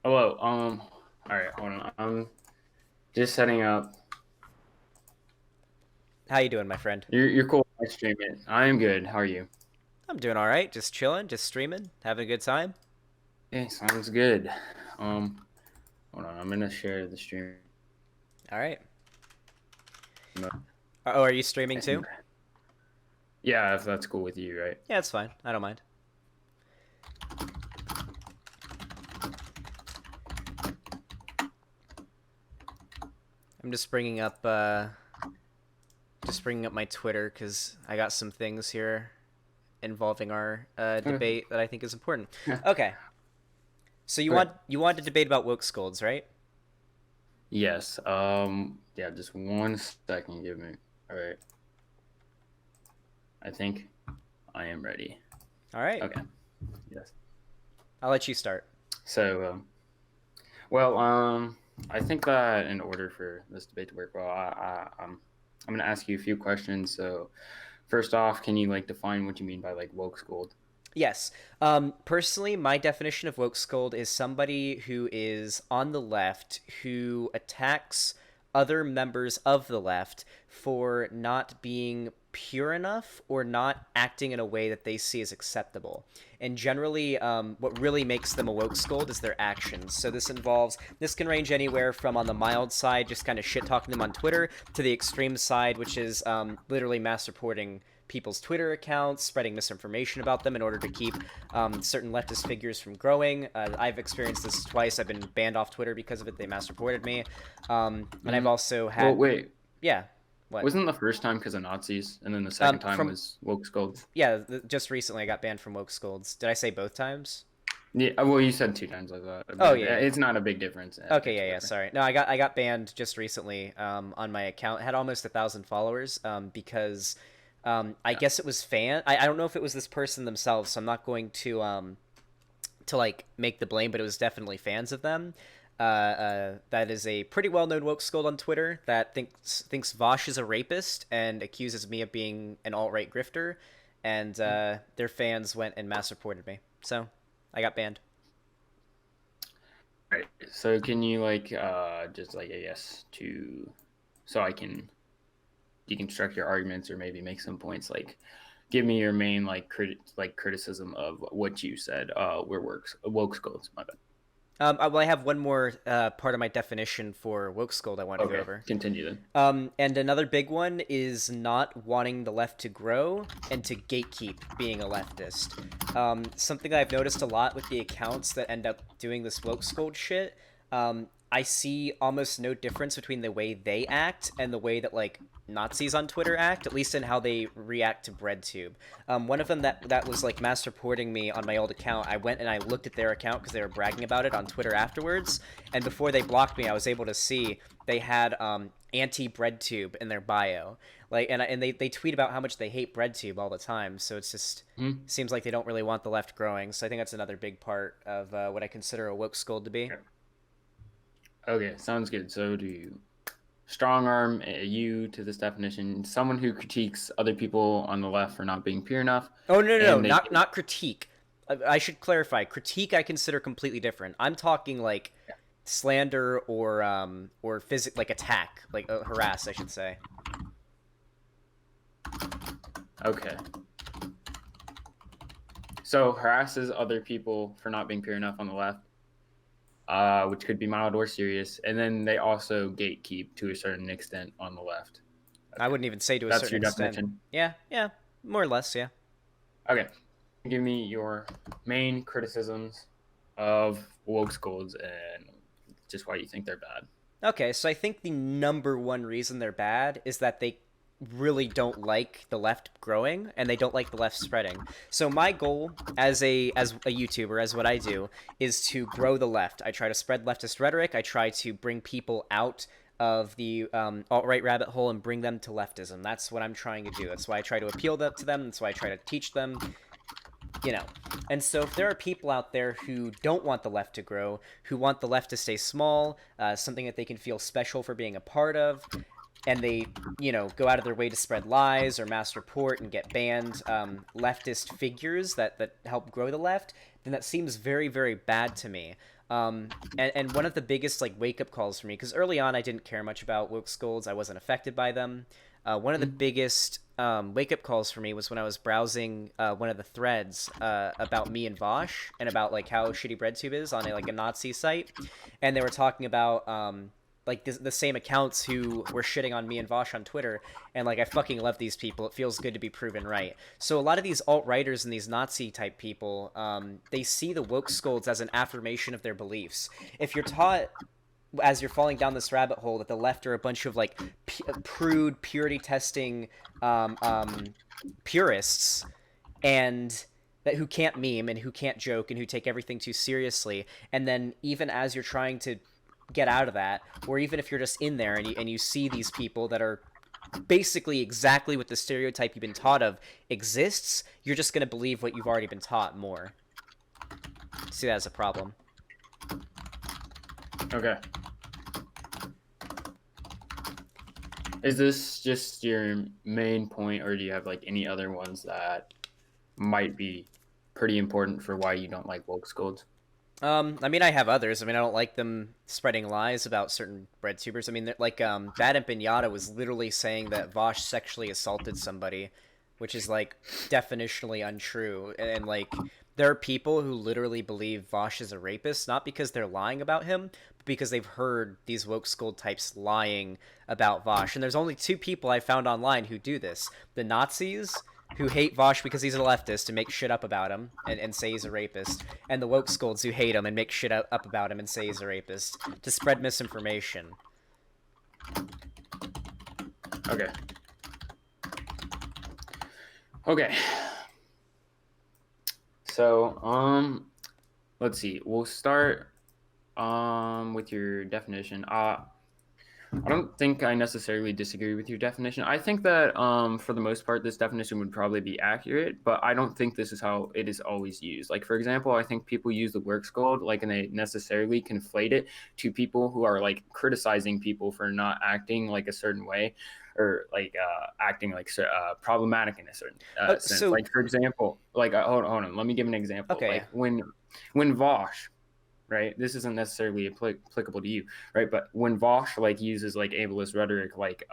Hello. All right, hold on. I'm just setting up. How you doing, my friend? You're cool. I stream it. I am good. How are you? I'm doing all right. Just chilling, just streaming, having a good time. Hey, sounds good. Um, Hold on. I'm gonna share the stream. All right. Oh, are you streaming I too? think. Yeah, if that's cool with you, right? Yeah, it's fine. I don't mind. I'm just bringing up my Twitter because I got some things here involving our Okay. debate that I think is important. Okay. So you Okay. want to debate about Wokescolds, right? Yes. Yeah. Just 1 second. Give me. All right. I think I am ready. All right. Okay. Yes. I'll let you start. So, well, I think that in order for this debate to work well, I'm gonna ask you a few questions. So, first off, can you like define what you mean by like woke schooled? Yes. Personally, my definition of Wokescold is somebody who is on the left who attacks other members of the left for not being pure enough or not acting in a way that they see as acceptable. And generally, what really makes them a woke scold is their actions. So this can range anywhere from on the mild side, just kind of shit talking them on Twitter, to the extreme side, which is literally mass reporting people's Twitter accounts, spreading misinformation about them in order to keep certain leftist figures from growing. I've experienced this twice. I've been banned off Twitter because of it. They mass reported me. And I've Mm-hmm. also Well, had, wait, yeah, what? wasn't the first time because of Nazis, and then the second time From, was woke scolds? yeah, just recently I got banned from Woke Scolds. Did I say both times? Yeah, well, you said 2 times like that, Oh, but yeah, yeah. it's not a big difference. Okay, It's yeah, yeah. whatever. Sorry. No, I got banned just recently on my account. It had almost 1,000 followers because I Yeah. guess it was fan. I don't know if it was this person themselves, so I'm not going to like make the blame, but it was definitely fans of them. That is a pretty well-known woke scold on Twitter that thinks Vosh is a rapist and accuses me of being an alt-right grifter, and their fans went and mass reported me. So I got banned. Right. So can you like just like I guess to so I can deconstruct your arguments or maybe make some points like give me your main like criticism of what you said where works woke scolds, my bad. Well, I have one more part of my definition for woke scold I want to go Okay, over. continue then. And another big one is not wanting the left to grow and to gatekeep being a leftist. Something that I've noticed a lot with the accounts that end up doing this woke scold shit. I see almost no difference between the way they act and the way that like Nazis on Twitter act, at least in how they react to Breadtube. One of them that was like mass reporting me on my old account, I went and I looked at their account because they were bragging about it on Twitter afterwards, and before they blocked me, I was able to see they had anti Breadtube in their bio. Like, and they tweet about how much they hate Breadtube all the time. So it's just Hmm. seems like they don't really want the left growing. So I think that's another big part of what I consider a woke scold to be. Okay, sounds good. So do you strong arm you to this definition? Someone who critiques other people on the left for not being pure enough, Oh, no, and they not critique. I should clarify. Critique I consider completely different. I'm talking like slander or like attack, like harass, I should say. okay. So harasses other people for not being pure enough on the left, which could be mild or serious, and then they also gatekeep to a certain extent on the left. I Okay, wouldn't even say to a that's certain your extent. definition. Yeah, yeah, more or less, yeah. Okay, give me your main criticisms of woke schools and just why you think they're bad. Okay, so I think the number one reason they're bad is that they really don't like the left growing and they don't like the left spreading. So my goal as a YouTuber, as what I do, is to grow the left. I try to spread leftist rhetoric. I try to bring people out of the alt-right rabbit hole and bring them to leftism. That's what I'm trying to do. That's why I try to appeal that to them. That's why I try to teach them, you know. And so if there are people out there who don't want the left to grow, who want the left to stay small, something that they can feel special for being a part of, and they, go out of their way to spread lies or mass report and get banned leftist figures that help grow the left, then that seems very, very bad to me. And one of the biggest like wake up calls for me, because early on I didn't care much about Wokescolds, I wasn't affected by them. One of the biggest wake up calls for me was when I was browsing one of the threads about me and Vosh and about like how shitty Breadtube is on like a Nazi site, and they were talking about like the same accounts who were shitting on me and Vosh on Twitter, and like I fucking love these people. It feels good to be proven right. So a lot of these alt-righters and these Nazi type people, they see the woke scolds as an affirmation of their beliefs. If you're taught as you're falling down this rabbit hole that the left are a bunch of like prude purity testing purists and that who can't meme and who can't joke and who take everything too seriously, and then even as you're trying to get out of that, or even if you're just in there and you see these people that are basically exactly what the stereotype you've been taught of exists, you're just going to believe what you've already been taught more. See that as a problem. Okay. Is this just your main point, or do you have like any other ones that might be pretty important for why you don't like Wokescolds? I mean, I have others. I mean, I don't like them spreading lies about certain Breadtubers. I mean, like, Bad and Pinata was literally saying that Vosh sexually assaulted somebody, which is, like, definitionally untrue. And, like, there are people who literally believe Vosh is a rapist, not because they're lying about him, but because they've heard these woke school types lying about Vosh. And there's only two people I found online who do this. The Nazis, who hate Vosh because he's a leftist and make shit up about him and say he's a rapist, and the Wokescolds who hate him and make shit up about him and say he's a rapist to spread misinformation. Okay. Okay. So, let's see. We'll start with your definition. I don't think I necessarily disagree with your definition. I think that for the most part, this definition would probably be accurate, but I don't think this is how it is always used. Like, for example, I think people use the work scold, like, and they necessarily conflate it to people who are like criticizing people for not acting like a certain way, or like acting like problematic in a certain sense. So, Like, for example, like hold on, let me give an example. okay. Like when Vosh, right? This isn't necessarily applicable to you, right? But when Vosh like uses like ableist rhetoric, like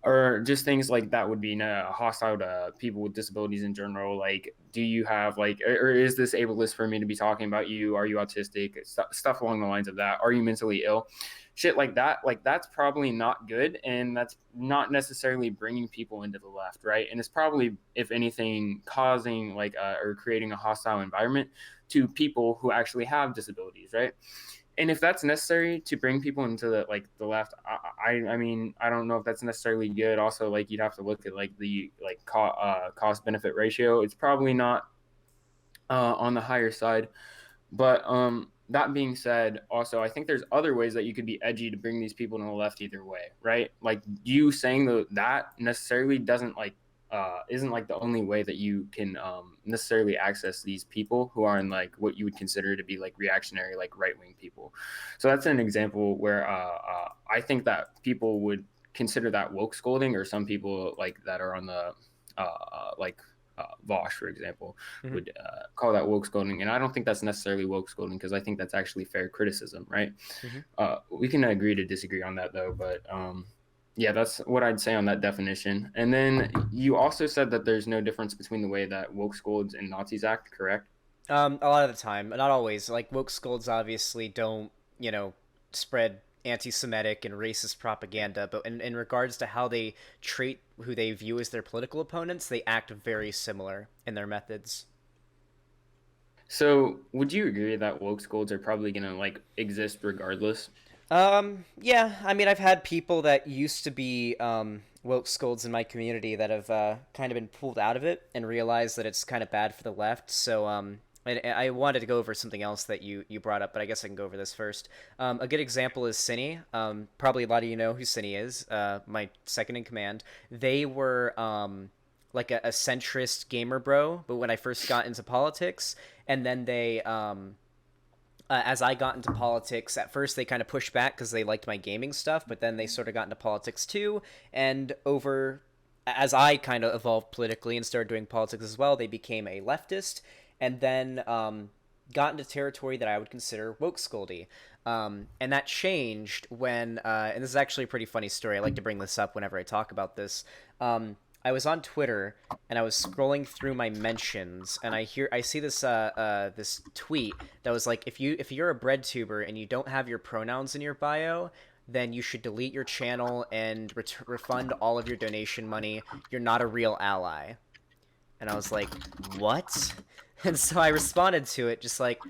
or just things like that would be hostile to people with disabilities in general. Like, do you have like, or is this ableist for me to be talking about you? Are you autistic? Stuff along the lines of that. Are you mentally ill? Shit like that. Like, that's probably not good, and that's not necessarily bringing people into the left, right? And it's probably, if anything, causing like or creating a hostile environment to people who actually have disabilities, right? And if that's necessary to bring people into the left, I mean, I don't know if that's necessarily good. Also, like, you'd have to look at like the like cost benefit ratio. It's probably not on the higher side. But that being said, also, I think there's other ways that you could be edgy to bring these people to the left either way, right? Like, you saying that necessarily doesn't like isn't like the only way that you can necessarily access these people who are in like what you would consider to be like reactionary, like right-wing people. So that's an example where I think that people would consider that woke scolding, or some people like that are on the like Vosh, for example, Mm-hmm. would call that woke scolding. And I don't think that's necessarily woke scolding, because I think that's actually fair criticism, right? Mm-hmm. We can agree to disagree on that, though. But yeah, that's what I'd say on that definition. And then you also said that there's no difference between the way that woke scolds and Nazis act, correct? A lot of the time, not always. Like, woke scolds obviously don't, spread anti-Semitic and racist propaganda, but in regards to how they treat who they view as their political opponents, they act very similar in their methods. So would you agree that woke scolds are probably going to like exist regardless? Yeah, I mean, I've had people that used to be woke scolds in my community that have kind of been pulled out of it and realized that it's kind of bad for the left. So I wanted to go over something else that you brought up, but I guess I can go over this first. A good example is Cine. Probably a lot of you know who Cine is. My second in command. They were like a centrist gamer bro, but when I first got into politics, and then they as I got into politics, at first they kind of pushed back because they liked my gaming stuff, but then they sort of got into politics too. And as I kind of evolved politically and started doing politics as well, they became a leftist. And then got into territory that I would consider Wokescoldy. And that changed when, and this is actually a pretty funny story. I like to bring this up whenever I talk about this. I was on Twitter and I was scrolling through my mentions, and I see this this tweet that was like, if you're a Breadtuber and you don't have your pronouns in your bio, then you should delete your channel and refund all of your donation money. You're not a real ally. And I was like, what? And so I responded to it just like,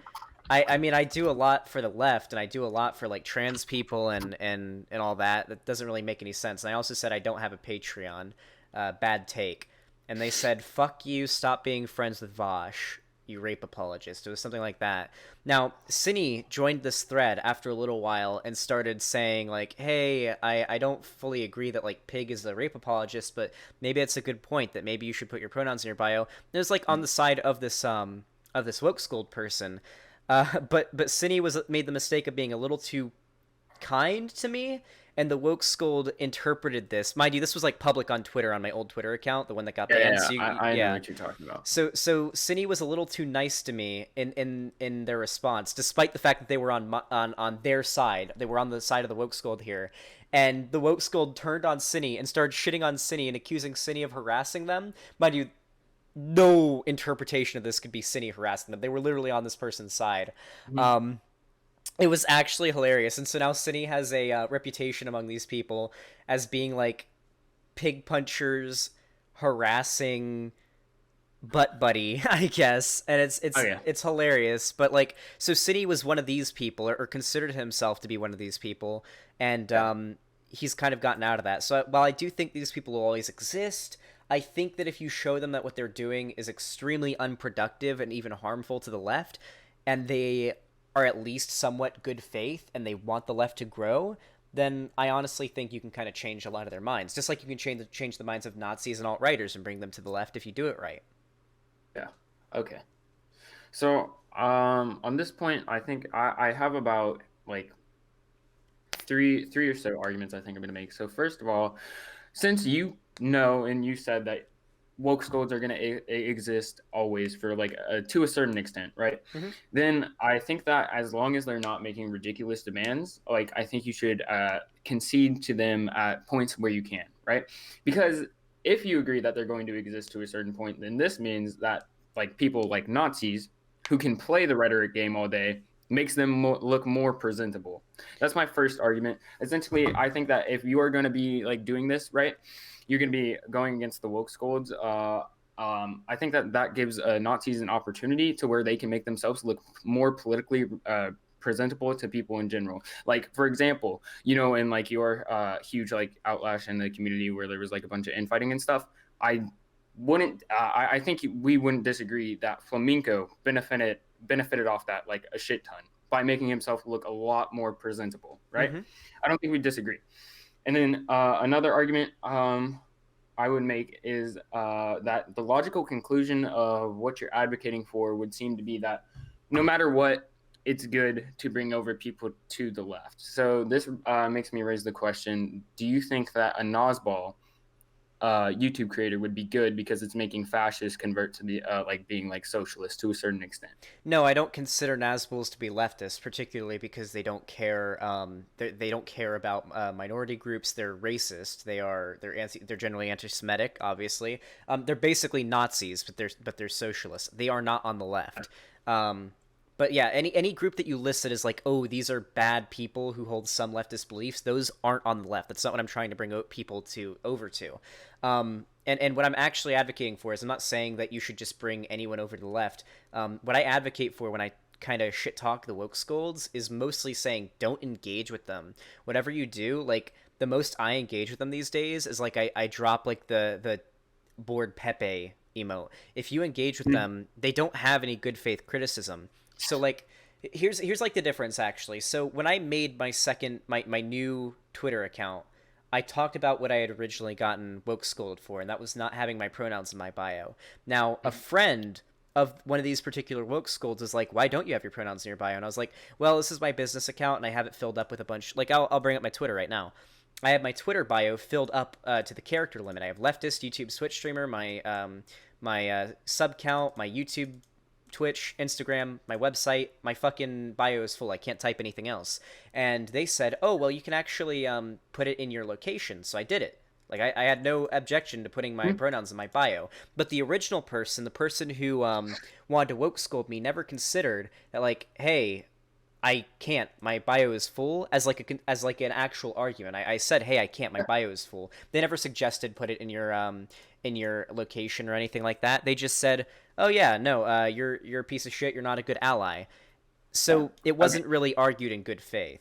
I mean, I do a lot for the left, and I do a lot for like trans people and all that. That doesn't really make any sense. And I also said I don't have a Patreon. Bad take. And they said, fuck you, stop being friends with Vosh, you rape apologist. It was something like that. Now, Cine joined this thread after a little while and started saying, like, hey, I don't fully agree that, like, Pig is a rape apologist, but maybe it's a good point that maybe you should put your pronouns in your bio. And it was, like, on the side of this Wokescold person. But Cine made the mistake of being a little too kind to me, and the Wokescold interpreted this. Mind you, this was like public on Twitter, on my old Twitter account, the one that got banned. Yeah, So I know what you're talking about. So Cine was a little too nice to me in their response, despite the fact that they were on their side. They were on the side of the Wokescold here. And the Wokescold turned on Cine and started shitting on Cine and accusing Cine of harassing them. Mind you, no interpretation of this could be Cine harassing them. They were literally on this person's side. Mm-hmm. It was actually hilarious. And so now Cine has a reputation among these people as being like pig punchers, harassing butt buddy, I guess. And it's hilarious. But like, so Cine was one of these people, or considered himself to be one of these people, and he's kind of gotten out of that. So while I do think these people will always exist, I think that if you show them that what they're doing is extremely unproductive and even harmful to the left, and they are at least somewhat good faith and they want the left to grow, then I honestly think you can kind of change a lot of their minds. Just like you can change the minds of Nazis and alt-righters and bring them to the left if you do it right. Yeah. Okay. So on this point, I think I have about like three or so arguments I think I'm going to make. So first of all, since you know and you said that Wokescolds are going to exist always for like to a certain extent, right? Mm-hmm. Then I think that as long as they're not making ridiculous demands, like I think you should concede to them at points where you can, right? Because if you agree that they're going to exist to a certain point, then this means that like people like Nazis who can play the rhetoric game all day makes them look more presentable. That's my first argument. Essentially, I think that if you are going to be like doing this, right, you're going to be going against the Wokescolds. I think that gives Nazis an opportunity to where they can make themselves look more politically presentable to people in general. Like, for example, you know, in like your huge like outlash in the community where there was like a bunch of infighting and stuff, I think we wouldn't disagree that Flamenco benefited off that like a shit ton by making himself look a lot more presentable, right? Mm-hmm. I don't think we disagree. And then another argument I would make is that the logical conclusion of what you're advocating for would seem to be that no matter what, it's good to bring over people to the left. So this makes me raise the question, do you think that a Nosball YouTube creator would be good because it's making fascists convert to the like being like socialist to a certain extent? No, I don't consider Nazguls to be leftists, particularly because they don't care. They don't care about minority groups. They're racist. They're generally anti-Semitic. Obviously, they're basically Nazis, but they're socialists. They are not on the left. But yeah, any group that you listed as like, oh, these are bad people who hold some leftist beliefs, those aren't on the left. That's not what I'm trying to bring people over to. And what I'm actually advocating for is I'm not saying that you should just bring anyone over to the left. What I advocate for when I kind of shit talk the Wokescolds is mostly saying don't engage with them. Whatever you do, like the most I engage with them these days is like I drop like the bored Pepe emote. If you engage with them, they don't have any good faith criticism. So like here's like the difference actually. So when I made my new Twitter account, I talked about what I had originally gotten Wokescolded for, and that was not having my pronouns in my bio. Now, a friend of one of these particular Wokescolds is like, why don't you have your pronouns in your bio? And I was like, well, this is my business account, and I have it filled up with a bunch. Like, I'll bring up my Twitter right now. I have my Twitter bio filled up to the character limit. I have leftist, YouTube, Switch streamer, my sub count, my YouTube Twitch, Instagram, my website, my fucking bio is full. I can't type anything else. And they said, oh, well, you can actually put it in your location. So I did it. Like, I had no objection to putting my pronouns in my bio. But the original person, the person who wanted to woke scold me, never considered that, like, hey, I can't. My bio is full as like an actual argument. I said, hey, I can't. My bio is full. They never suggested put it in your location or anything like that. They just said, oh yeah, no, you're a piece of shit. You're not a good ally. So it wasn't really argued in good faith.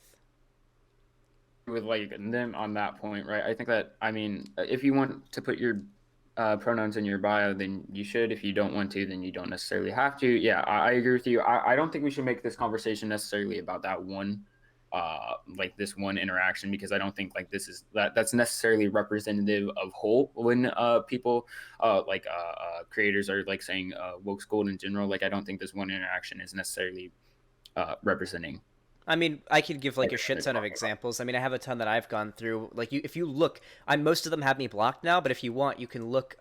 With like them on that point, right? I think that, I mean, if you want to put your pronouns in your bio, then you should. If you don't want to, then you don't necessarily have to. Yeah, I agree with you. I don't think we should make this conversation necessarily about that one, like this one interaction, because I don't think like that's necessarily representative of whole when people creators are like saying woke school in general. Like I don't think this one interaction is necessarily representing. I mean, I could give like a shit ton of examples. I mean, I have a ton that I've gone through. Like, if you look, most of them have me blocked now. But if you want, you can look.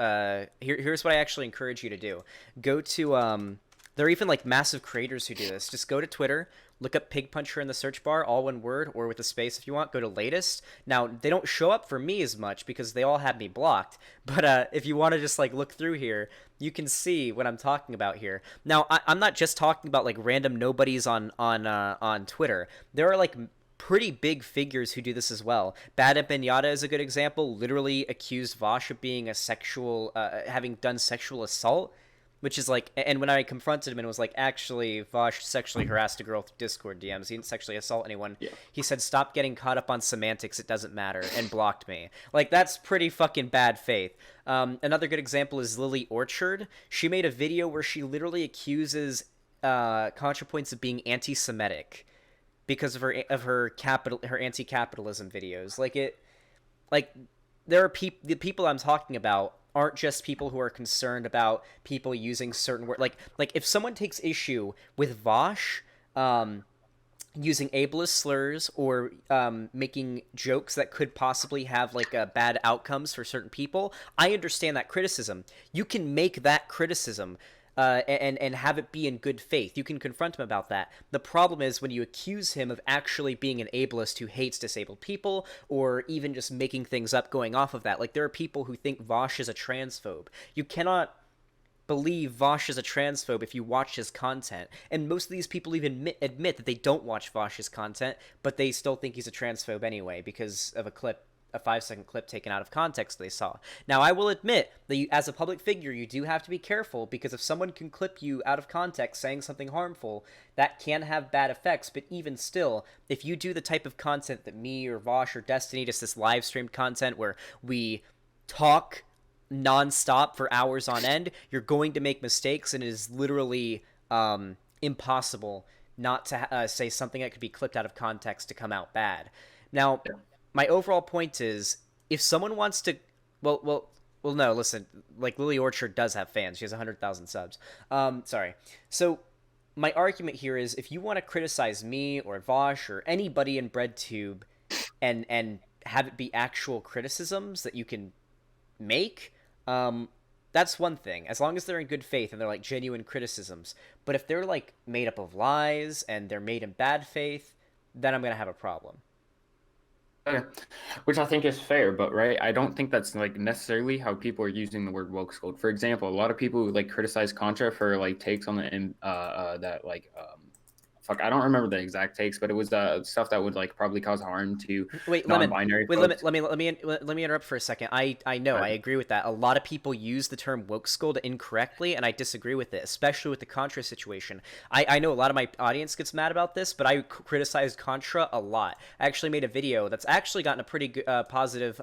Here's what I actually encourage you to do. Go to there are even like massive creators who do this. Just go to Twitter, look up Pig Puncher in the search bar, all one word or with a space if you want. Go to latest. Now they don't show up for me as much because they all have me blocked. But if you want to just like look through here, you can see what I'm talking about here. Now I'm not just talking about like random nobodies on Twitter. There are like pretty big figures who do this as well. Bad and Benyata is a good example. Literally accused Vosh of being a sexual, having done sexual assault. Which is like, and when I confronted him and was like, actually, Vosh sexually harassed a girl through Discord DMs. He didn't sexually assault anyone. Yeah. He said, stop getting caught up on semantics. It doesn't matter. And blocked me. Like, that's pretty fucking bad faith. Another good example is Lily Orchard. She made a video where she literally accuses ContraPoints of being anti-Semitic because of her anti-capitalism videos. There are the people I'm talking about aren't just people who are concerned about people using certain words. Like if someone takes issue with Vosh using ableist slurs or making jokes that could possibly have like bad outcomes for certain people, I understand that criticism. You can make that criticism and have it be in good faith. You can confront him about that. The problem is when you accuse him of actually being an ableist who hates disabled people, or even just making things up going off of that. Like, there are people who think Vosh is a transphobe. You cannot believe Vosh is a transphobe if you watch his content. And most of these people even admit that they don't watch Vosh's content, but they still think he's a transphobe anyway because of a 5-second clip taken out of context they saw. Now, I will admit that as a public figure, you do have to be careful, because if someone can clip you out of context saying something harmful, that can have bad effects. But even still, if you do the type of content that me or Vosh or Destiny, just this live streamed content where we talk nonstop for hours on end, you're going to make mistakes, and it is literally impossible not to say something that could be clipped out of context to come out bad. Now, my overall point is, if someone wants to, well, no, listen, like Lily Orchard does have fans. She has 100,000 subs. Sorry. So my argument here is, if you want to criticize me or Vosh or anybody in Breadtube and have it be actual criticisms that you can make, that's one thing, as long as they're in good faith and they're like genuine criticisms. But if they're like made up of lies and they're made in bad faith, then I'm going to have a problem. Okay. Which I think is fair, but right, I don't think that's like necessarily how people are using the word Wokescold. For example, a lot of people like criticize Contra for like takes on the that like I don't remember the exact takes, but it was stuff that would like probably cause harm to non-binary folks. Let me interrupt for a second. I know, I agree with that. A lot of people use the term Wokescold incorrectly, and I disagree with it, especially with the Contra situation. I know a lot of my audience gets mad about this, but I criticized Contra a lot. I actually made a video that's actually gotten a pretty good, positive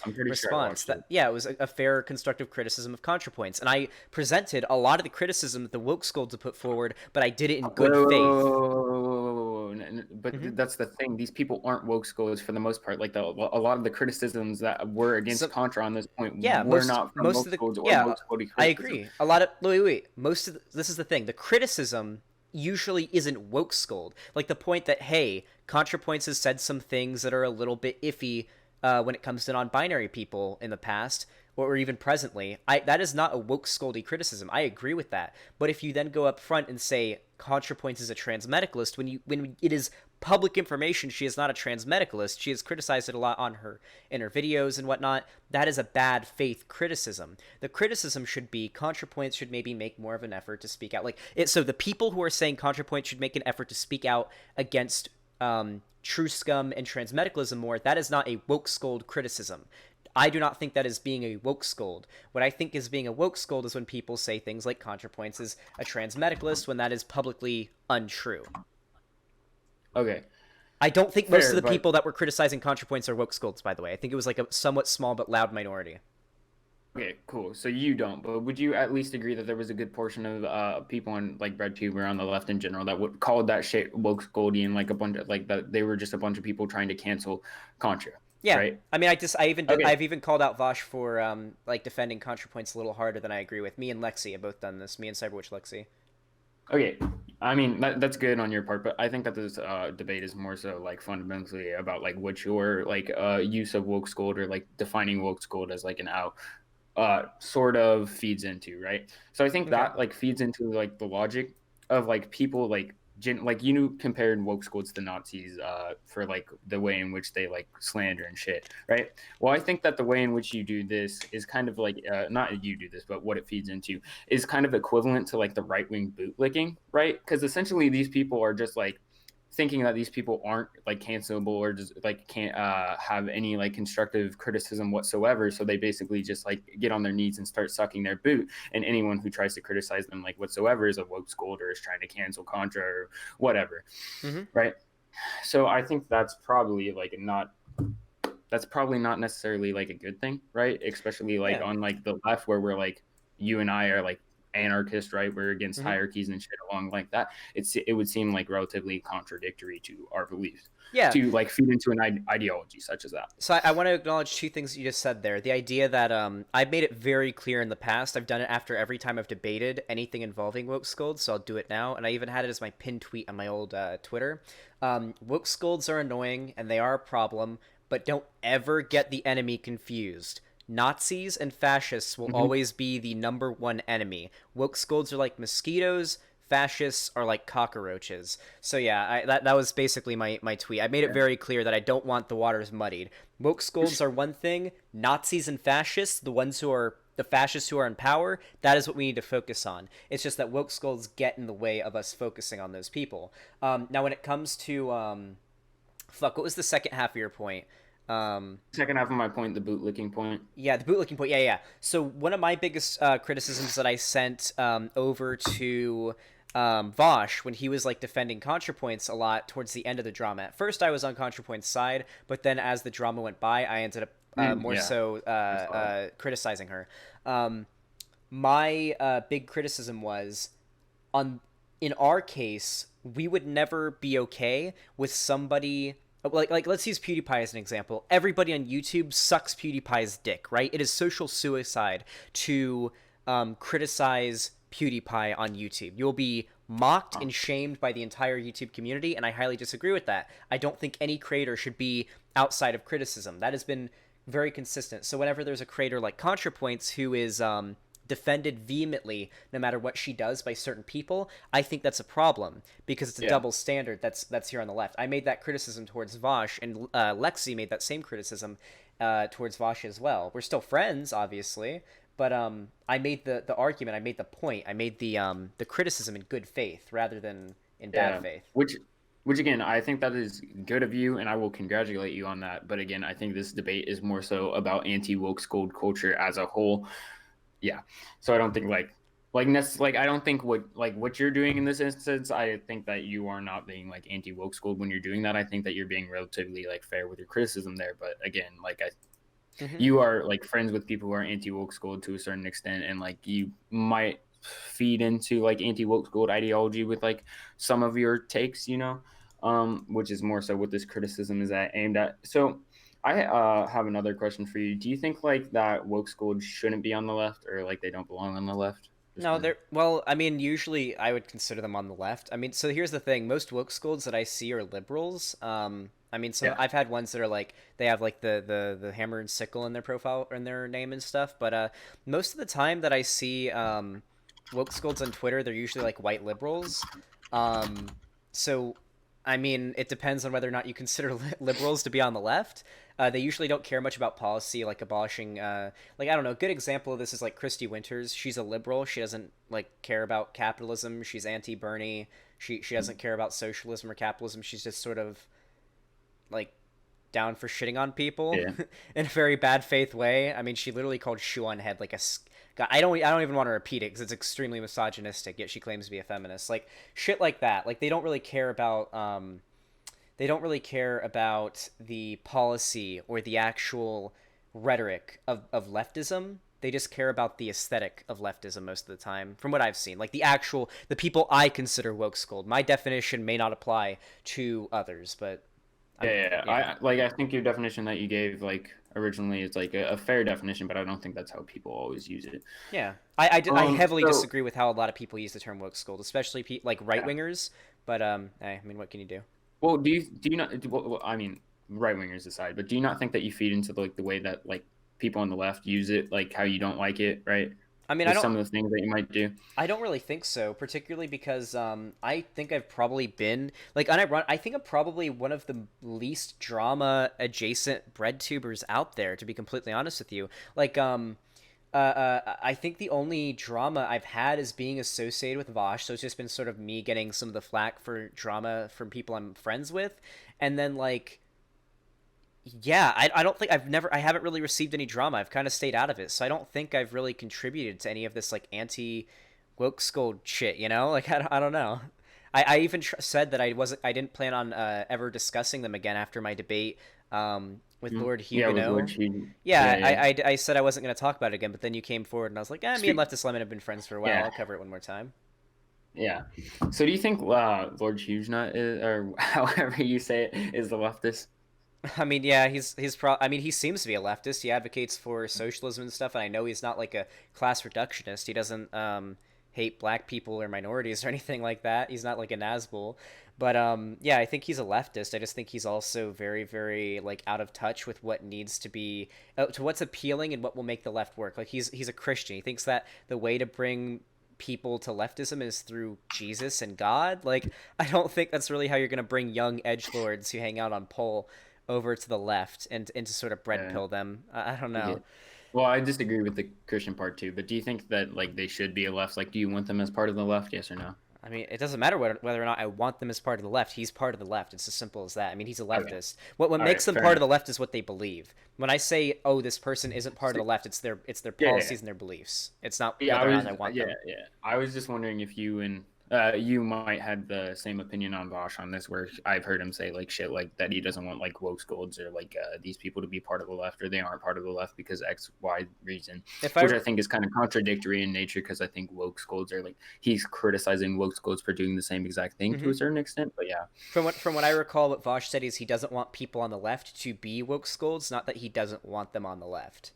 response. It was a fair, constructive criticism of ContraPoints, and I presented a lot of the criticism that the Wokescolds put forward, but I did it in good faith. But that's the thing. These people aren't Wokescolds for the most part. Like a lot of the criticisms that were against Contra on this point were not from Wokescolds or Wokescoldy criticism. I agree. A lot of this is the thing. The criticism usually isn't Wokescold. Like the point that, hey, ContraPoints has said some things that are a little bit iffy when it comes to non-binary people in the past or even presently. That is not a woke scoldy criticism. I agree with that. But if you then go up front and say ContraPoints is a transmedicalist, when it is public information she is not a transmedicalist, she has criticized it a lot in her videos and whatnot, that is a bad faith criticism. The criticism should be ContraPoints should maybe make more of an effort to speak out. So the people who are saying ContraPoints should make an effort to speak out against true scum and transmedicalism more, that is not a woke scold criticism. I do not think that is being a woke scold. What I think is being a woke scold is when people say things like ContraPoints is a transmedicalist when that is publicly untrue. Okay. I don't think most of the people that were criticizing ContraPoints are woke scolds, by the way. I think it was like a somewhat small but loud minority. Okay, cool. So you don't, but would you at least agree that there was a good portion of people on like Breadtube or on the left in general that would call that shit woke scoldian, like a bunch of like that they were just a bunch of people trying to cancel Contra? Yeah, right? I mean, I've even called out Vosh for like defending ContraPoints a little harder than I agree with. Me and Lexi have both done this. Me and Cyberwitch Lexi. Okay, I mean that's good on your part, but I think that this debate is more so like fundamentally about like what your like use of woke scold or like defining woke scold as like an out sort of feeds into, right? So I think that like feeds into like the logic of like people like like you compared woke scolds to the Nazis for like the way in which they like slander and shit, right? Well, I think that the way in which you do this is kind of like not you do this, but what it feeds into is kind of equivalent to like the right wing bootlicking, right? Because essentially these people are just like thinking that these people aren't like cancelable or just like can't have any like constructive criticism whatsoever, so they basically just like get on their knees and start sucking their boot, and anyone who tries to criticize them like whatsoever is a woke scold or is trying to cancel Contra or whatever. Right? So I think that's probably not necessarily like a good thing, right? Especially like on like the left where we're like you and I are like anarchist, right? We're against hierarchies and shit along like that. It would seem like relatively contradictory to our beliefs. Yeah. To like feed into an ideology such as that. So I want to acknowledge two things you just said there. The idea that I've made it very clear in the past. I've done it after every time I've debated anything involving woke scolds, so I'll do it now. And I even had it as my pinned tweet on my old Twitter. Woke scolds are annoying and they are a problem, but don't ever get the enemy confused. Nazis and fascists will always be the number one enemy. Woke scolds are like mosquitoes. Fascists are like cockroaches. So yeah, that was basically my tweet. I made it very clear that I don't want the waters muddied. Woke scolds are one thing. Nazis and fascists, the fascists who are in power, that is what we need to focus on. It's just that woke scolds get in the way of us focusing on those people. Now when it comes to what was the second half of your point? Second half of my point, the bootlicking point. Yeah, the bootlicking point. Yeah. So one of my biggest criticisms that I sent over to Vosh when he was like defending ContraPoints a lot towards the end of the drama. At first, I was on ContraPoints' side, but then as the drama went by, I ended up criticizing her. My big criticism was in our case, we would never be okay with somebody. Like let's use PewDiePie as an example. Everybody on YouTube sucks PewDiePie's dick, right? It is social suicide to criticize PewDiePie on YouTube. You'll be mocked and shamed by the entire YouTube community, and I highly disagree with that. I don't think any creator should be outside of criticism. That has been very consistent. So whenever there's a creator like ContraPoints who is defended vehemently no matter what she does by certain people, I think that's a problem because it's a double standard that's here on the left. I made that criticism towards Vosh, and Lexi made that same criticism towards Vosh as well. We're still friends, obviously, but I made the argument, I made the point, I made the criticism in good faith rather than in bad faith. Which again, I think that is good of you, and I will congratulate you on that. But again, I think this debate is more so about anti-woke scold culture as a whole. Yeah, so I don't think I don't think what you're doing in this instance. I think that you are not being like anti-woke scold when you're doing that. I think that you're being relatively like fair with your criticism there. But again, you are like friends with people who are anti-woke scold to a certain extent, and like you might feed into like anti-woke scold ideology with like some of your takes, which is more so what this criticism is aimed at. So I have another question for you. Do you think like that woke scold shouldn't be on the left, or like they don't belong on the left? No, they're well. I mean, usually I would consider them on the left. I mean, so here's the thing: most Wokescolds that I see are liberals. I mean, some Yeah. I've had ones that are like they have like the hammer and sickle in their profile or in their name and stuff. But most of the time that I see Wokescolds on Twitter, they're usually like white liberals. Um, so I mean, it depends on whether or not you consider liberals to be on the left. They usually don't care much about policy, like abolishing. Like I don't know. A good example of this is like Christy Winters. She's a liberal. She doesn't like care about capitalism. She's anti-Bernie. She doesn't care about socialism or capitalism. She's just sort of like down for shitting on people Yeah. in a very bad faith way. I mean, she literally called Shoe on Head like a. God, I don't even want to repeat it because it's extremely misogynistic. Yet she claims to be a feminist. Like shit like that. Like they don't really care about. They don't really care about the policy or the actual rhetoric of leftism. They just care about the aesthetic of leftism most of the time, from what I've seen. Like the people I consider woke scold. My definition may not apply to others, but Yeah. I think your definition that you gave like originally is like a fair definition, but I don't think that's how people always use it. yeah. I heavily So disagree with how a lot of people use the term woke scold, especially like right yeah. wingers. But I mean, what can you do? Well, do you not? Well, I mean, right wingers aside, but do you not think that you feed into like the way that like people on the left use it, like how you don't like it, right? I mean, With some of the things that you might do. I don't really think so, particularly because I think I've probably been like I think I'm probably one of the least drama adjacent bread tubers out there. To be completely honest with you, like I think the only drama I've had is being associated with Vosh, so it's just been sort of me getting some of the flack for drama from people I'm friends with, and then like yeah, I don't think I haven't really received any drama. I've kind of stayed out of it, so I don't think I've really contributed to any of this like anti woke scold shit. You know, like I don't know. I even said that I didn't plan on ever discussing them again after my debate with Lord Yeah, with Lord Huguenot. Cheating. Yeah, Yeah, yeah, I said I wasn't going to talk about it again, but then you came forward and I was like, me and Speak, Leftist Lemon have been friends for a while. yeah, I'll cover it one more time. yeah. So, do you think Lord Huguenot is, or however you say it, is the leftist? I mean, yeah, I mean, he seems to be a leftist. He advocates for socialism and stuff, and I know he's not like a class reductionist. He doesn't hate black people or minorities or anything like that. He's not like a Nazgul. But yeah, I think he's a leftist. I just think he's also very, very like out of touch with what needs to be to what's appealing and what will make the left work. Like he's a Christian. He thinks that the way to bring people to leftism is through Jesus and God. Like I don't think that's really how you're gonna bring young edgelords who hang out on pole over to the left and to sort of bread Yeah, pill them. I don't I know. get. Well, I disagree with the Christian part too. But do you think that like they should be a left? Like, do you want them as part of the left? Yes or no? I mean, it doesn't matter whether or not I want them as part of the left. He's part of the left. It's as simple as that. I mean, he's a Okay. leftist. What All makes right. them Fair part of enough. the left is what they believe. When I say, "Oh, this person isn't part of So, the left," it's their yeah, yeah. policies and their beliefs. It's not Yeah, I whether or was. not I want Yeah, them. yeah. I was just wondering if you and you might had the same opinion on Bosch on this, where I've heard him say like shit like that he doesn't want like woke scolds or like these people to be part of the left or they aren't part of the left because X Y reason, If which I I think is kind of contradictory in nature because I think woke scolds are like he's criticizing woke scolds for doing the same exact thing to hmm a certain extent. But yeah, from what I recall, what Vosh said is he doesn't want people on the left to be woke scolds, not that he doesn't want them on the left.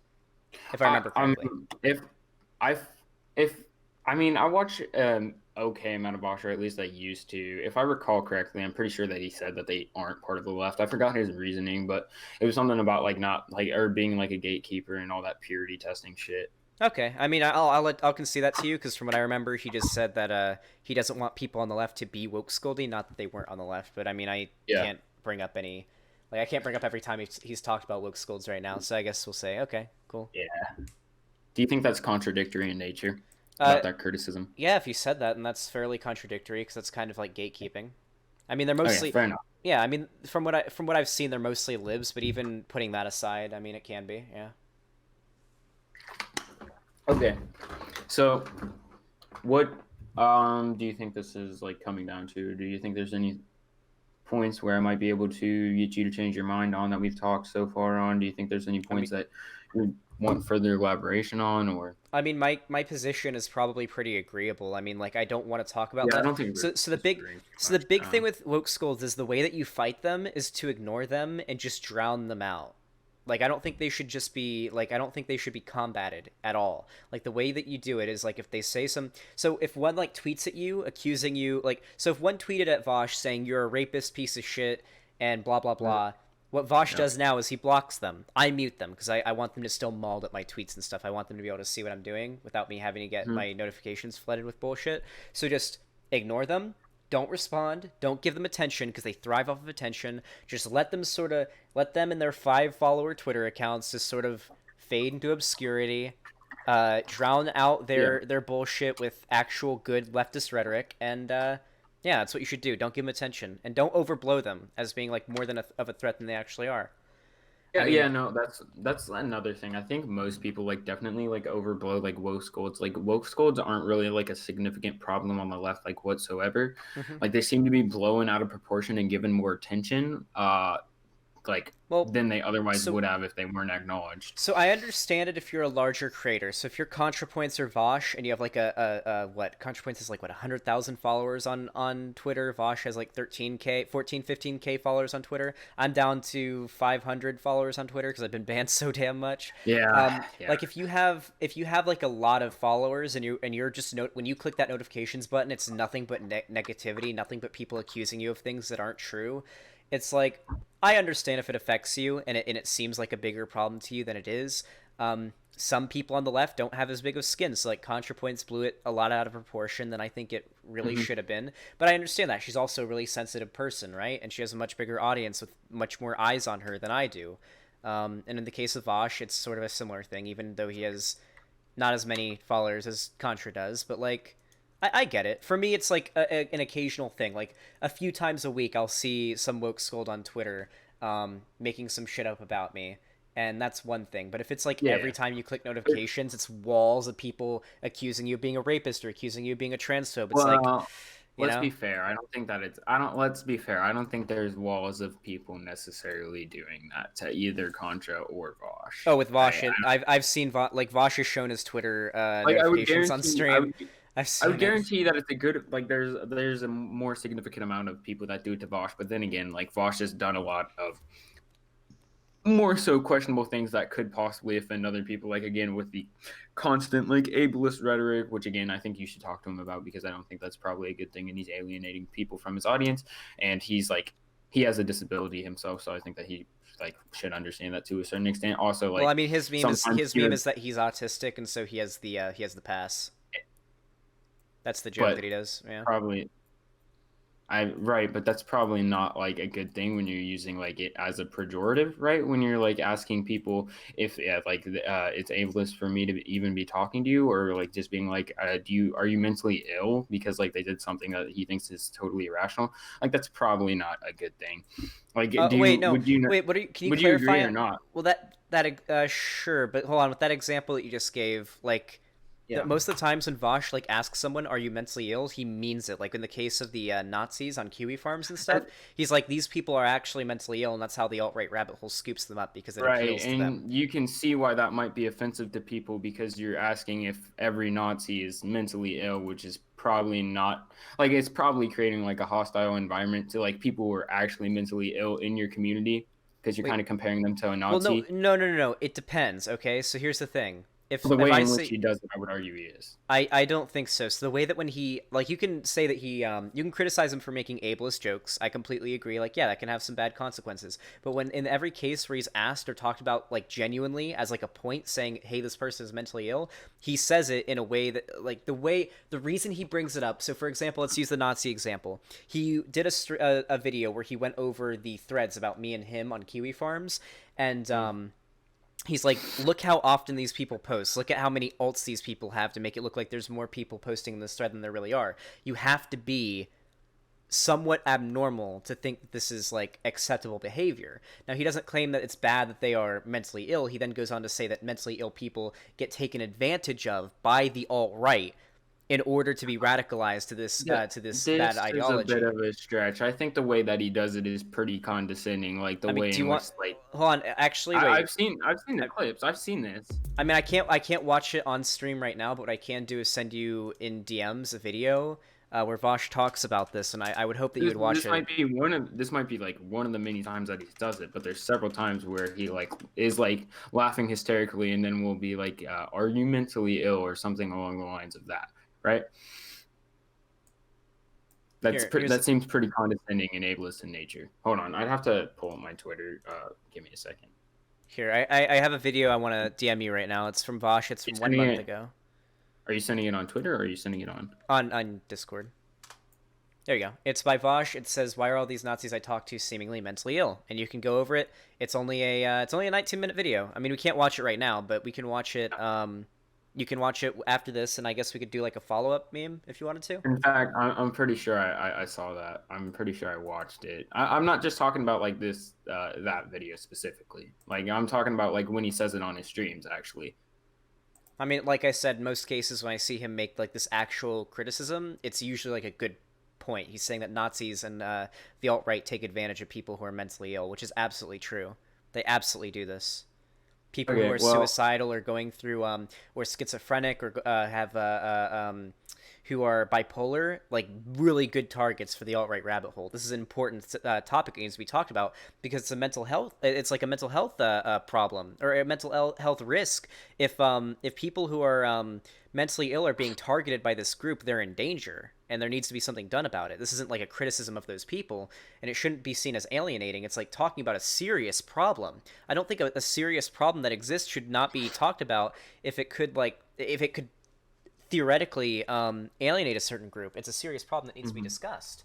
If I remember I'm correctly. if I if I mean I watch okay amount of Bosch, or at least I used to. If I recall correctly, I'm pretty sure that he said that they aren't part of the left. I forgot his reasoning, but it was something about like not like or being like a gatekeeper and all that purity testing shit. Okay, I mean, I'll concede that to you because from what I remember, he just said that he doesn't want people on the left to be woke scolding, not that they weren't on the left. But I mean, I Yeah, can't bring up any, like I can't bring up every time he's talked about woke scolds right now. So I guess we'll say okay, cool. yeah. Do you think that's contradictory in nature Uh, about that criticism? yeah, if you said that, and that's fairly contradictory because that's kind of like gatekeeping. I mean, they're Oh yeah, mostly, fair enough. yeah. I mean, from what I've seen, they're mostly libs. But even putting that aside, I mean, it can be, yeah. Okay, so what do you think this is like coming down to? Do you think there's any points where I might be able to get you to change your mind on that we've talked so far on? Do you think there's any I mean, points that you want further elaboration on, or my position is probably pretty agreeable. I mean, like I don't want to talk about yeah, I left. don't think we're disagreeing too So the much. big thing with woke scolds is the way that you fight them is to ignore them and just drown them out. Like, I don't think they should just be like, I don't think they should be combated at all. Like, the way that you do it is like, if they say some, so if one like tweets at you accusing you, like, so if one tweeted at Vosh saying you're a rapist piece of shit and blah blah Mm, blah, what Vosh yeah. does now is he blocks them. I mute them because I want them to still maul at my tweets and stuff. I want them to be able to see what I'm doing without me having to get Mhm. my notifications flooded with bullshit. So just ignore them. Don't respond. Don't give them attention because they thrive off of attention. Just let them let them and their 5 follower Twitter accounts just sort of fade into obscurity. Drown out Yeah. their bullshit with actual good leftist rhetoric, and yeah, that's what you should do. Don't give them attention, and don't overblow them as being like more than of a threat than they actually are. I Yeah, mean, yeah, no, that's another thing. I think most people like definitely like overblow like woke scolds. Like woke scolds aren't really like a significant problem on the left like whatsoever. mhm. Like they seem to be blown out of proportion and given more attention like Well, than they otherwise so would have if they weren't acknowledged. So I understand it if you're a larger creator. So if you're ContraPoints or Vosh and you have like a what ContraPoints is like what 100,000 followers on Twitter. Vosh has like 13K, 14, 15K followers on Twitter. I'm down to 500 followers on Twitter because I've been banned so damn much. Yeah, yeah. Like if you have like a lot of followers and you're just when you click that notifications button, it's nothing but negativity, nothing but people accusing you of things that aren't true. It's like I understand if it affects you and it seems like a bigger problem to you than it is. Some people on the left don't have as big of skin, so like ContraPoints blew it a lot out of proportion than I think it really Mhm. should have been. But I understand that she's also a really sensitive person, right? And she has a much bigger audience with much more eyes on her than I do. And in the case of Vosh, it's sort of a similar thing, even though he has not as many followers as Contra does. But like, I get it. For me, it's like an occasional thing. Like a few times a week, I'll see some woke scold on Twitter, making some shit up about me, and that's one thing. But if it's like Yeah, every yeah. time you click notifications, it's walls of people accusing you of being a rapist or accusing you of being a transphobe. It's like, Well, you let's know, be fair. I don't think that it's. I don't. Let's be fair. I don't think there's walls of people necessarily doing that to either Contra or oh, Vosh. with Vosh, I've seen like Vosh has shown his Twitter Like I would notifications on guarantee. I stream. would. I've I would seen it. guarantee that it's a good like there's a more significant amount of people that do it to Vosh, but then again, like Vosh has done a lot of more so questionable things that could possibly offend other people. Like again, with the constant like ableist rhetoric, which again I think you should talk to him about because I don't think that's probably a good thing, and he's alienating people from his audience. And he's like he has a disability himself, so I think that he like should understand that to a certain extent. Also, Well, I like mean, sometimes his meme is that he's autistic, and so he has the pass. That's the joke but that he does. Yeah. probably right, but that's probably not like a good thing when you're using like it as a pejorative, right? When you're like asking people if yeah, like it's ableist for me to even be talking to you, or like just being like, are you mentally ill because like they did something that he thinks is totally irrational? Like that's probably not a good thing. Like, Wait, no, would you wait. What are you? Can you would you agree clarify? or not? Well, sure, but hold on. With that example that you just gave, like, Yeah, most of the times when Vosh like asks someone, "Are you mentally ill?" he means it. Like in the case of the Nazis on kiwi farms and stuff, that, he's like, "These people are actually mentally ill," and that's how the alt right rabbit hole scoops them up because it right, appeals to them. and you can see why that might be offensive to people because you're asking if every Nazi is mentally ill, which is probably not like it's probably creating like a hostile environment to like people who are actually mentally ill in your community because you're kind Wait, of comparing them to a well, Nazi. no. It depends. Okay, so here's the thing. The If way I in which say he does it, I would argue he is. I don't think so. So the way that when he like you can say that he you can criticize him for making ableist jokes. I completely agree. Like yeah, that can have some bad consequences. But when in every case where he's asked or talked about like genuinely as like a point saying, "Hey, this person is mentally ill," he says it in a way that like the reason he brings it up. So for example, let's use the Nazi example. He did a video where he went over the threads about me and him on kiwi farms and he's like, look how often these people post. Look at how many alts these people have to make it look like there's more people posting in this thread than there really are. You have to be somewhat abnormal to think that this is like acceptable behavior. Now, he doesn't claim that it's bad that they are mentally ill. He then goes on to say that mentally ill people get taken advantage of by the alt-right in order to be radicalized Yeah, to this bad this is a bit ideology. of a stretch. I think the way that he does it is pretty condescending. Like the I mean, way do you in want? which like Hold on. Actually, wait. I've seen the clips. I've seen this. I mean, I can't watch it on stream right now, but what I can do is send you in DMs a video where Vosh talks about this, and I would hope that you would watch This it. might be like one of the many times that he does it, but there's several times where he like is like laughing hysterically, and then will be like, "Are you mentally ill?" or something along the lines of that, right? That seems pretty condescending and ableist in nature. Hold on, I'd have to pull up my Twitter. Give me a second. Here, I have a video I want to DM you right now. It's from Vosh. It's from 1 month ago. Are you sending it on Twitter or are you sending it on? On Discord. There you go. It's by Vosh. It says, "Why are all these Nazis I talk to seemingly mentally ill?" And you can go over it. It's only a 19-minute video. I mean, we can't watch it right now, but we can watch it. You can watch it after this, and I guess we could do like a follow-up meme if you wanted to. In fact, I'm pretty sure I saw that. I'm pretty sure I watched it. I'm not just talking about like this that video specifically. Like I'm talking about like when he says it on his streams, actually. I mean, like I said, most cases when I see him make like this actual criticism, it's usually like a good point. He's saying that Nazis and the alt-right take advantage of people who are mentally ill, which is absolutely true. They absolutely do this. People who are suicidal or going through or schizophrenic or have who are bipolar, like really good targets for the alt-right rabbit hole. This is an important topic that needs to be talked about because it's a mental health. It's like a mental health problem or a mental health risk. If people who are mentally ill are being targeted by this group, they're in danger, and there needs to be something done about it. This isn't like a criticism of those people, and it shouldn't be seen as alienating. It's like talking about a serious problem. I don't think a serious problem that exists should not be talked about if it could theoretically alienate a certain group. It's a serious problem that needs to be discussed.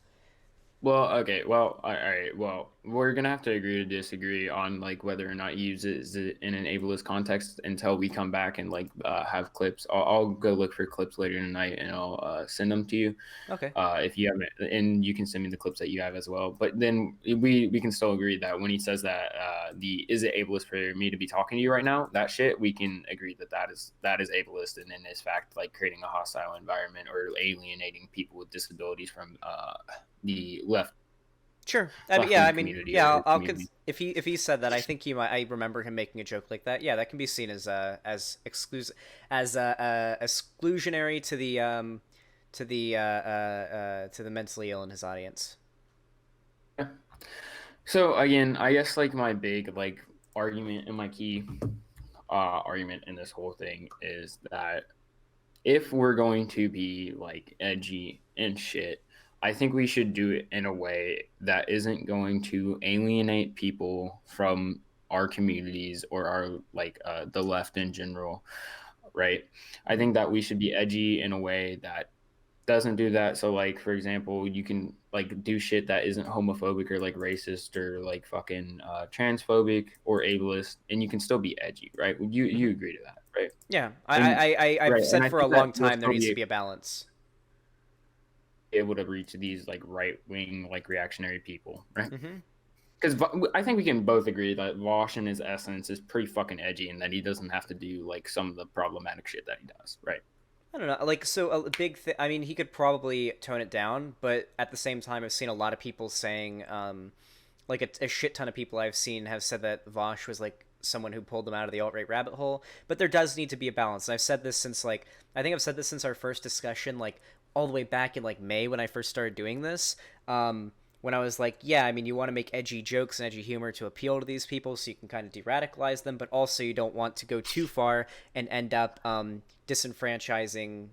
Well, okay. Well, all right. Well, we're gonna have to agree to disagree on like whether or not he uses it in an ableist context until we come back and like have clips. I'll go look for clips later tonight and I'll send them to you. Okay. If you haven't, and you can send me the clips that you have as well. But then we can still agree that when he says that is it ableist for me to be talking to you right now? That shit, we can agree that is ableist and in this fact like creating a hostile environment or alienating people with disabilities from the left. Sure. I'll if he said that, I think he might. I remember him making a joke like that. Yeah, that can be seen as exclusionary to the mentally ill in his audience. Yeah. So again, I guess like my big like argument and my key argument in this whole thing is that if we're going to be like edgy and shit, I think we should do it in a way that isn't going to alienate people from our communities or our like the left in general, right? I think that we should be edgy in a way that doesn't do that. So like for example, you can like do shit that isn't homophobic or like racist or like fucking transphobic or ableist, and you can still be edgy, right? You agree to that, right? Yeah, I've said for a long time there needs to be a balance. Able to reach these like right-wing like reactionary people, right? Because I think we can both agree that Vosh in his essence is pretty fucking edgy and that he doesn't have to do like some of the problematic shit that he does, right? I don't know, like, so a big thing, I mean, he could probably tone it down, but at the same time I've seen a lot of people saying like a shit ton of people I've seen have said that Vosh was like someone who pulled them out of the alt-right rabbit hole, but there does need to be a balance. And I've said this since our first discussion, like all the way back in like May when I first started doing this, when I was like, yeah, I mean, you want to make edgy jokes and edgy humor to appeal to these people so you can kind of de-radicalize them, but also you don't want to go too far and end up disenfranchising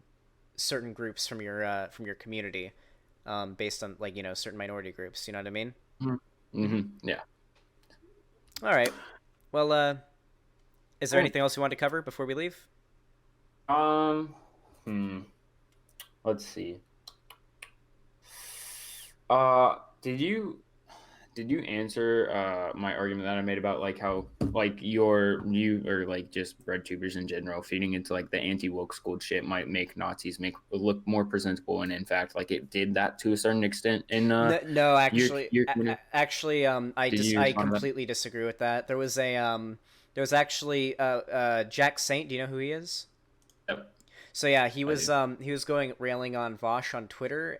certain groups from your community based on like, you know, certain minority groups. You know what I mean? Yeah. All right. Well, is there anything else you want to cover before we leave? Let's see. Did you answer my argument that I made about like how like you or like just Breadtubers in general feeding into like the anti-Wokescolds shit might make Nazis look more presentable, and in fact like it did that to a certain extent in no, actually I completely disagree with that. There was actually Jack Saint. Do you know who he is? Yep. So yeah, he was going railing on Vosh on Twitter,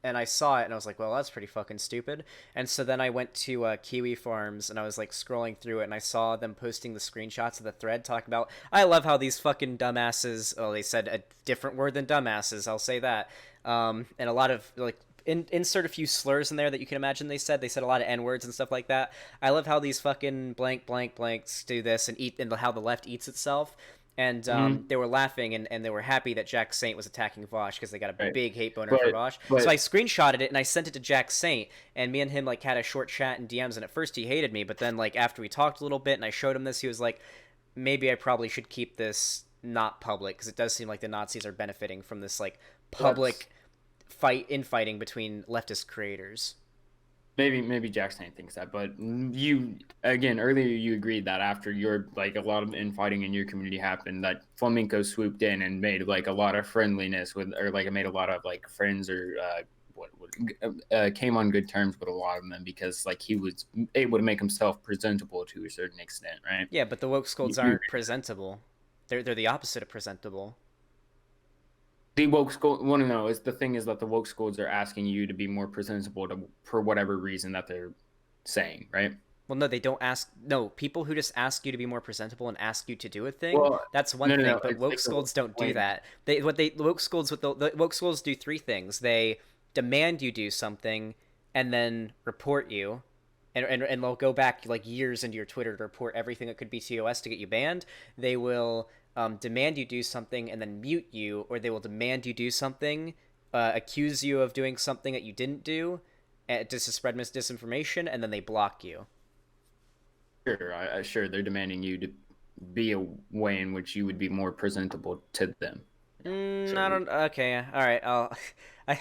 and I saw it and I was like, well, that's pretty fucking stupid. And so then I went to Kiwi Farms and I was like scrolling through it and I saw them posting the screenshots of the thread talking about, I love how these fucking dumbasses, oh, they said a different word than dumbasses, I'll say that. and a lot of like insert a few slurs in there that you can imagine they said a lot of n-words and stuff like that. I love how these fucking blanks do this and eat, and how the left eats itself. And Hmm. they were laughing, and they were happy that Jack Saint was attacking Vosh because they got a Right. big hate boner for But Vosh. So I but screenshotted it and I sent it to Jack Saint, and me and him like had a short chat in DMs. And at first he hated me, but then like after we talked a little bit and I showed him this, he was like, maybe I probably should keep this not public because it does seem like the Nazis are benefiting from this like that's public infighting between leftist creators. maybe Jackson thinks that, but you again earlier you agreed that after your like a lot of infighting in your community happened, that Flamenco swooped in and made like a lot of friendliness with, or like made a lot of like friends, or came on good terms with a lot of them because like he was able to make himself presentable to a certain extent, right? Yeah, but the woke scolds You aren't presentable. They're the opposite of presentable. the woke school want to know is the thing is that the woke schools are asking you to be more presentable to, for whatever reason that they're saying, right? Well, no, they don't ask. No, people who just ask you to be more presentable and ask you to do a thing, Well, that's one no, thing. But it's woke like the scolds don't do point. that. The woke scolds the woke scolds do three things. They demand you do something, and then report you, and they'll go back like years into your Twitter to report everything that could be TOS to get you banned. They will demand you do something and then mute you, or they will demand you do something, accuse you of doing something that you didn't do, just to spread disinformation, and then they block you. Sure, sure, they're demanding you to be a way in which you would be more presentable to them. Yeah, I sure. don't. Okay, all right.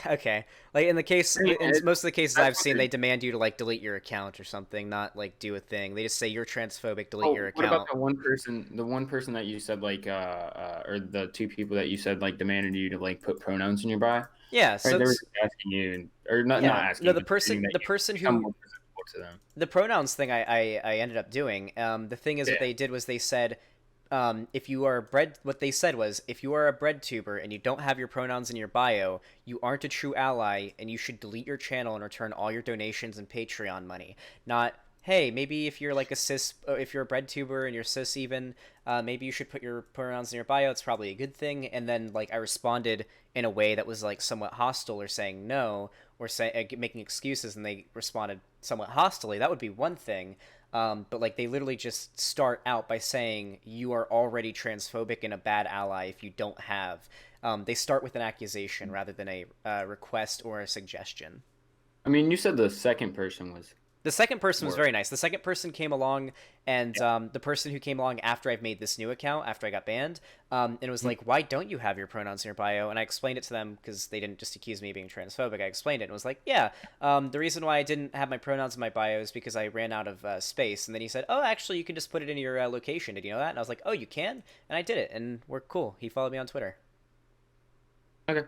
Okay. Like in the case, I mean, in most of the cases that's I've what seen, they're. they demand you to like delete your account or something, not like do a thing. They just say you're transphobic, delete your Oh, what about account. the one person that you said like, or the two people that you said like demanded you to like put pronouns in your bio, Yeah. right? So They were just asking you, or not yeah. No, asking, but demanding that the you person become who more presentable to them. the pronouns thing I ended up doing. The thing is, what Yeah, they did was they said, if you are a bread, what they said was, if you are a bread tuber and you don't have your pronouns in your bio, you aren't a true ally, and you should delete your channel and return all your donations and Patreon money. Not, hey, maybe if you're like a cis, if you're a bread tuber and you're cis even, maybe you should put your pronouns in your bio. It's probably a good thing. And then like I responded in a way that was like somewhat hostile, or saying no, or making excuses, and they responded somewhat hostily. That would be one thing. But like they literally just start out by saying you are already transphobic and a bad ally if you don't have. They start with an accusation rather than a request or a suggestion. I mean, you said the second person was The second person was more. very nice. The second person came along, and Yeah. the person who came along after I've made this new account, after I got banned, and it was like, why don't you have your pronouns in your bio? And I explained it to them because they didn't just accuse me of being transphobic. I explained it and was like, yeah, the reason why I didn't have my pronouns in my bio is because I ran out of space. And then he said, oh, actually, you can just put it in your location. Did you know that? And I was like, oh, you can? And I did it, and we're cool. He followed me on Twitter. Okay.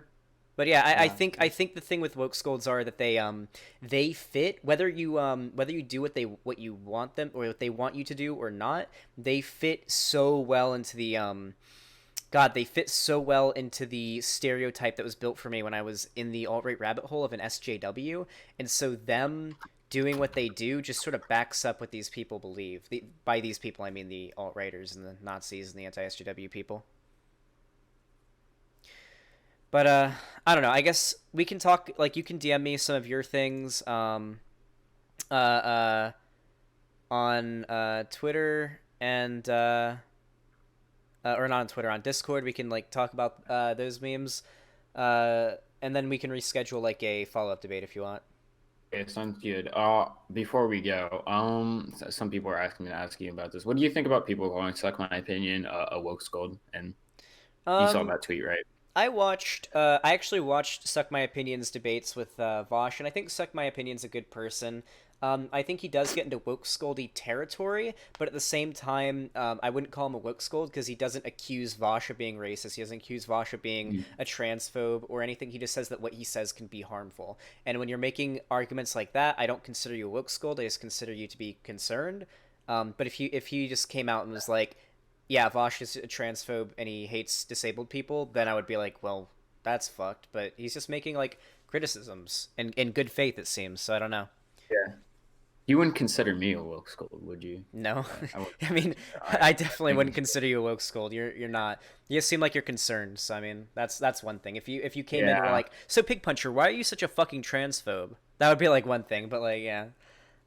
But yeah, Uh, I think the thing with woke scolds are that they fit whether you do what you want them, or what they want you to do or not. They fit so well into the God, they fit so well into the stereotype that was built for me when I was in the alt-right rabbit hole of an SJW. And so them doing what they do just sort of backs up what these people believe. By these people, I mean the alt-righters and the Nazis and the anti-SJW people. But I don't know. I guess we can talk. Like, you can DM me some of your things uh, uh, on Twitter, and or not on Twitter, on Discord. We can like talk about those memes, and then we can reschedule like a follow up debate if you want. okay, sounds good. Before we go, some people are asking me to ask you about this. What do you think about people calling "Suck My Opinion" a woke scold? And you saw Um, that tweet, right? I actually watched Suck My Opinion's debates with Vosh, and I think Suck My Opinion's a good person. I think he does get into woke scoldy territory, but at the same time, I wouldn't call him a woke scold because he doesn't accuse Vosh of being racist. He doesn't accuse Vosh of being Mm. a transphobe or anything. He just says that what he says can be harmful. And when you're making arguments like that, I don't consider you a woke scold. I just consider you to be concerned. But if he just came out and was like, yeah, Vosh is a transphobe and he hates disabled people, then I would be like, well, that's fucked. But he's just making like criticisms in good faith, it seems. So I don't know. Yeah. You wouldn't consider me a woke scold, would you? No, I would. I mean, I I definitely think wouldn't consider you a woke scold. You're not. You seem like you're concerned. So I mean, that's one thing. If you came in and were yeah. like, so Pig Puncher, why are you such a fucking transphobe? That would be like one thing. But like, yeah,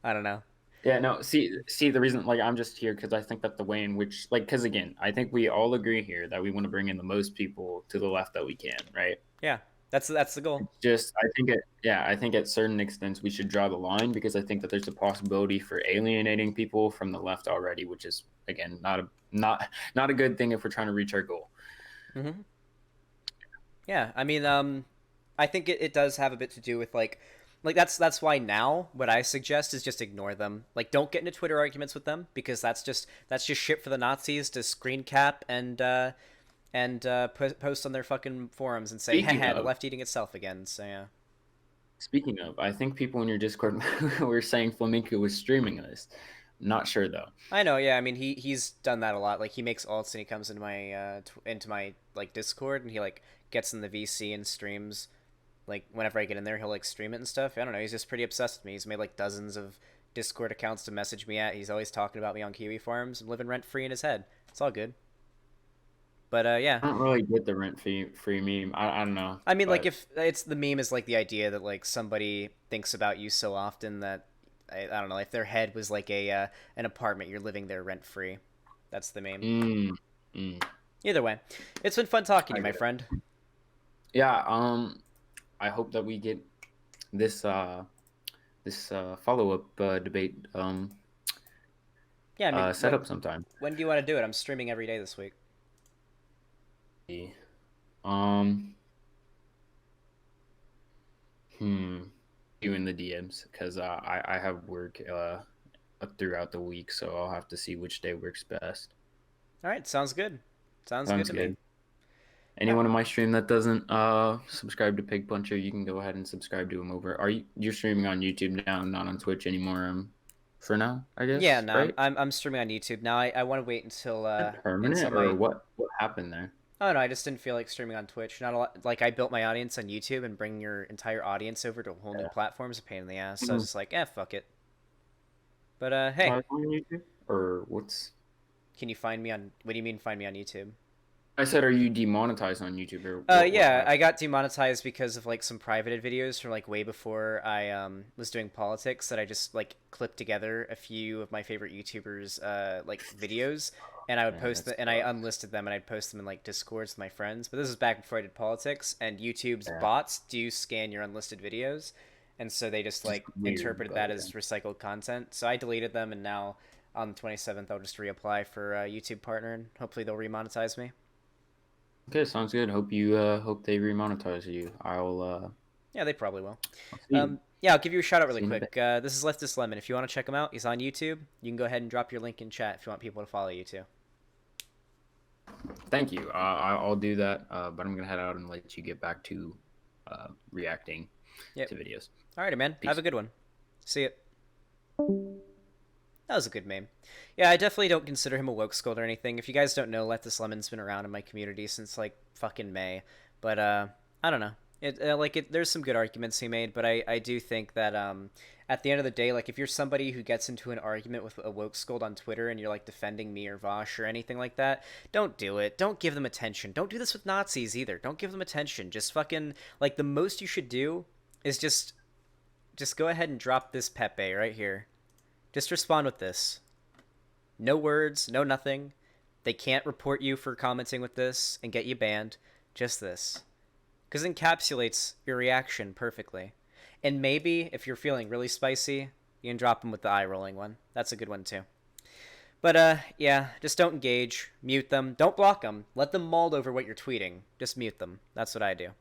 I don't know. Yeah, no, see, the reason, like, I'm just here because I think that the way in which, like, because again, I think we all agree here that we want to bring in the most people to the left that we can, right? Yeah, that's the goal. Just, I think yeah, I think at certain extents we should draw the line because I think that there's a possibility for alienating people from the left already, which is again not a good thing if we're trying to reach our goal. Hmm. Yeah, I mean, I think it does have a bit to do with like that's why now what I suggest is just ignore them. Like, don't get into Twitter arguments with them because that's just shit for the Nazis to screen cap and post on their fucking forums and say, Speaking haha, the of, left eating itself again. So yeah. speaking of, I think people in your Discord were saying Flamenco was streaming this. Not sure though. I know, yeah. I mean, he's done that a lot. Like, he makes alts and he comes into my like Discord and he like gets in the VC and streams. Like, whenever I get in there, he'll like stream it and stuff. I don't know. He's just pretty obsessed with me. He's made like dozens of Discord accounts to message me at. He's always talking about me on Kiwi forums. I'm living rent free in his head. It's all good. But yeah. I don't really get the rent free meme. I don't know, I mean, like, but if it's the meme is like the idea that like somebody thinks about you so often that I don't know, if their head was like a an apartment, you're living there rent free. That's the meme. mm, mm, Either way, it's been fun talking to I you, my get it. friend. Yeah. I hope that we get this follow up debate Yeah, I mean, set up sometime. when do you want to do it? I'm streaming every day this week. Um, hmm, you in the DMs because I have work throughout the week, so I'll have to see which day works best. All right, sounds good. Sounds good Sounds to me. good. Anyone in my stream that doesn't subscribe to Pig Puncher, you can go ahead and subscribe to him over. You're streaming on YouTube now, not on Twitch anymore? For now, I Yeah, guess, no, right? I'm streaming on YouTube now. I want to wait until Permanent or my. what happened there? Oh no, I just didn't feel like streaming on Twitch. Not a lot. Like, I built my audience on YouTube, and bringing your entire audience over to a whole new Yeah. platform is a pain in the ass. So I was Mhm. just like, fuck it. But hey, On YouTube or what's? can you find me on? What do you mean find me on YouTube? I said, are you demonetized on YouTube or what Yeah, I happened? got demonetized because of like some privated videos from like way before I was doing politics that I just like clipped together a few of my favorite YouTubers like videos and I would Man, post that's them and I tough. unlisted them and I'd post them in like Discords with my friends. But this is back before I did politics and YouTube's Yeah, bots do scan your unlisted videos and so they just just like weird, interpreted but that yeah. as recycled content. So I deleted them and now on the 27th I'll just reapply for a YouTube partner and hopefully they'll remonetize me. Okay, sounds good. Hope they remonetize you. Yeah, they probably will. I'll see you. Yeah, I'll give you a shout out really See you in a bit. quick. This is LeftistLemon. If you want to check him out, he's on YouTube. You can go ahead and drop your link in chat if you want people to follow you too. Thank you. I'll do that. But I'm gonna head out and let you get back to reacting Yep. to videos. Alrighty, man. Have Peace. a good one. See it. That was a good meme. Yeah, I definitely don't consider him a woke scold or anything. If you guys don't know, LeftistLemon's been around in my community since like fucking May. But I don't know. There's some good arguments he made, but I do think that at the end of the day, like if you're somebody who gets into an argument with a woke scold on Twitter and you're like defending me or Vosh or anything like that, don't do it. Don't give them attention. Don't do this with Nazis either. Don't give them attention. Just fucking like the most you should do is just go ahead and drop this Pepe right here. Just respond with this. No words, no nothing. They can't report you for commenting with this and get you banned. Just this. Because it encapsulates your reaction perfectly. And maybe, if you're feeling really spicy, you can drop them with the eye rolling one. That's a good one too. But yeah, just don't engage. Mute them. Don't block them. Let them mull over what you're tweeting. Just mute them. That's what I do.